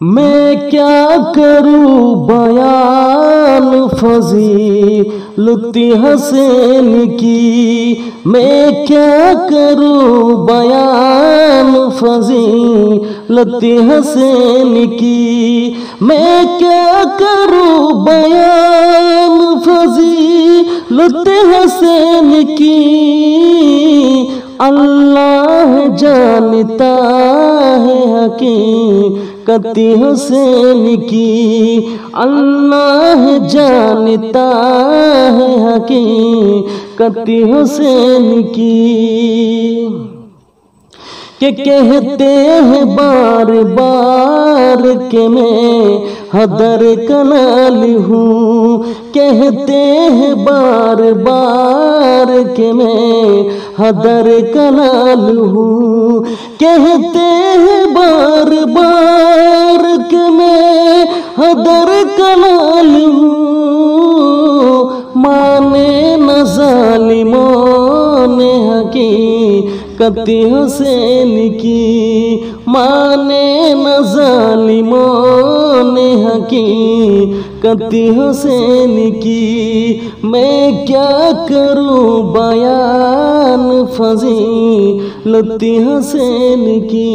मैं क्या करूं बयान फजीलत हसैन की, मैं क्या करूं बयान फजीलत हसैन की, मैं क्या करूं बयान फजीलत हसैन की। अल्लाह जानता है हकीकत हुसैन की, अल्लाह जानता है हकीकत हुसैन की। कि कहते हैं बार बार कि मैं हदर कनाल हूँ, कहते हैं बार बार कि मैं हदर कनाल हूँ, कहते हैं बार बार कि मैं हदर कनाल हूँ। माने न ज़ालिमों ने हकीकत हुसैन की, माने न ज़ालिमों ने हकीकत हुसैन की। मैं क्या करूं बयान फजीलत हुसैन की।